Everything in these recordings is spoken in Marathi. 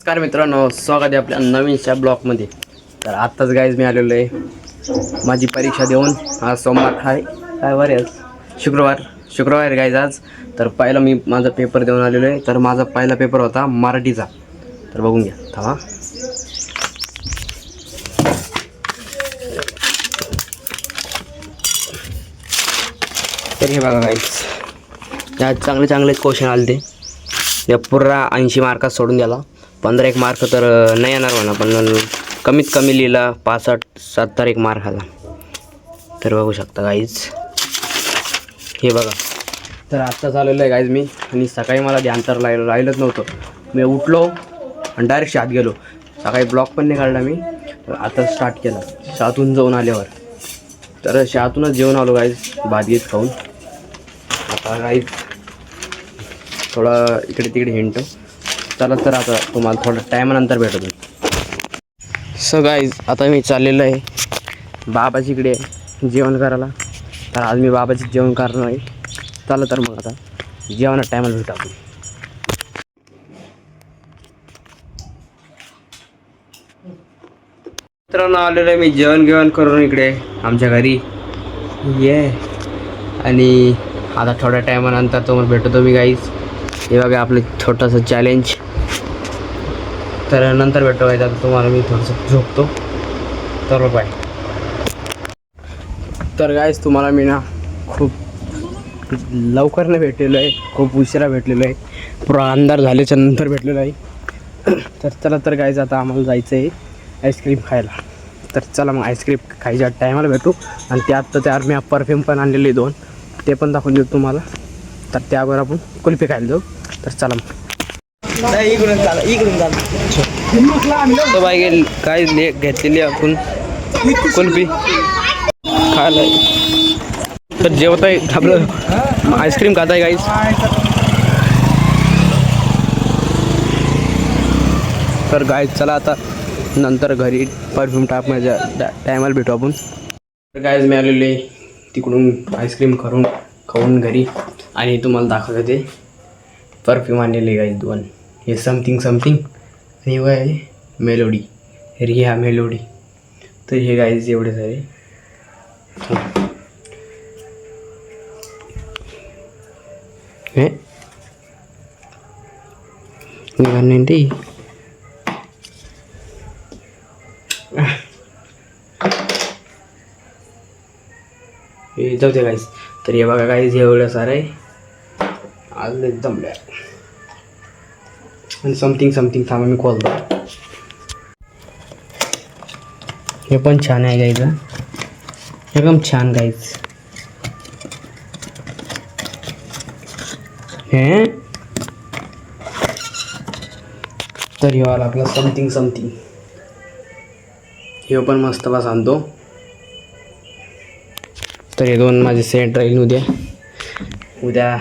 नमस्कार मित्रांनो, स्वागत आहे आपल्या नवीनशा ब्लॉगमध्ये. तर आत्ताच गाईज मी आलेलो आहे माझी परीक्षा देऊन. आज सोमवार काय वार आहे? शुक्रवार गाईज आज. तर पहिला मी माझा पेपर देऊन आलेलो आहे. तर माझा पहिला पेपर होता मराठीचा. तर बघून घ्या थांबा. तर हे बघा गाईज, यात चांगले क्वेश्चन आले ते. या पुरा 80 मार्कात सोडून द्याला. 15 मार्क तर नाही येणार म्हणा, पण कमीत कमी लिहिला 65-70 मार्क आला. तर बघू शकता गाईज, हे बघा. तर आत्ता चाललेलं आहे गाईज मी. आणि सकाळी मला ध्यान तर राहिलंच नव्हतं. मी उठलो आणि डायरेक्ट शाळेत गेलो. सकाळी ब्लॉग पण नाही काढला मी. आता स्टार्ट केला शाळेतून जाऊन आल्यावर. तर शाळेतूनच जेवण आलो गाईज, भात गीत खाऊन. आता गाईज थोडं इकडे तिकडे हिंडतो. चला तर आता तुम्हाला थोडं टायमानंतर भेटतो. सो गाईज, आता मी चाललेलो आहे बाबाजीकडे जेवण करायला. तर आज मी बाबाची जेवण करणार आहे. चला तर मग आता जेवणात टायमाला भेटू आपण. मित्रांनो, आलेलो आहे मी जेवण करून इकडे आमच्या घरी आणि आता थोड्या टायमानंतर तुम्हाला भेटतो मी गाईज. हे बघा आपलं छोटंसं चॅलेंज. तर नंतर भेटतो गाईज. आता तुम्हाला मी थोडंसं झोपतो. तर बाय. तर गाईज तुम्हाला मी ना खूप लवकर नाही भेटलेलो आहे, खूप उशिरा भेटलेलो आहे. पुरा अंधार झाल्याच्या नंतर भेटलेलो आहे. तर चला तर गाईज, आता आम्हाला जायचं आहे आईस्क्रीम खायला. तर चला मग आईस्क्रीम खायच्या टायमाला भेटू. आणि त्यात मी परफ्यूम पण आणलेले 2, ते पण दाखवून देऊ तुम्हाला. तर त्यावर आपण कुल्फी खायला जाऊ. तर चला मग. इकडून तो बाई काय घेतलेली आपण कुल्फी खायला. तर जेवत आहे आपलं आईस्क्रीम खात आहे गाईज. तर गाईज चला आता नंतर घरी परफ्यूम टाकण्याच्या टायमाला भेटू आपण. तर गाईज मी आलेले तिकडून आईस्क्रीम खाऊन घरी. आणि तुम्हाला दाखवलं ते परफ्यूम आणलेले गाईज 2. हे समथिंग आणि व आहे मेलोडी, रिया मेलोडी. तर हे गाईज एवढे सारे. हे जाऊ दे गाईज. तर हे बघा गाईज, एवढं सारं आहे. आज एकदम आणि समथिंग थांबा मी खोलतो. हे पण छान आहे गाईज, एकदम छान गाईज. हे तर हे वाला आपला समथिंग हे पण मस्त बस आणतो. तर हे 2 माझे सेंट राहील उद्या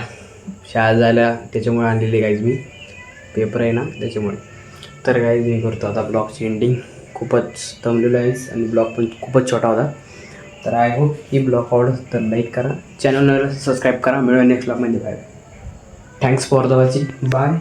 शाळा झाल्या, त्याच्यामुळे आणलेले गाईज मी. पेपर आहे ना त्याच्यामुळे. तर गाईज मी करतो आता ब्लॉगची एंडिंग. खूपच दमलेलो आहे आणि ब्लॉग पण खूपच छोटा होता. तर आय होप ही ब्लॉग आवडत तर लाईक करा, चॅनलला सबस्क्राईब करा. मिळूया नेक्स्ट ब्लॉगमध्ये. Bye. Thanks for the watching. Bye.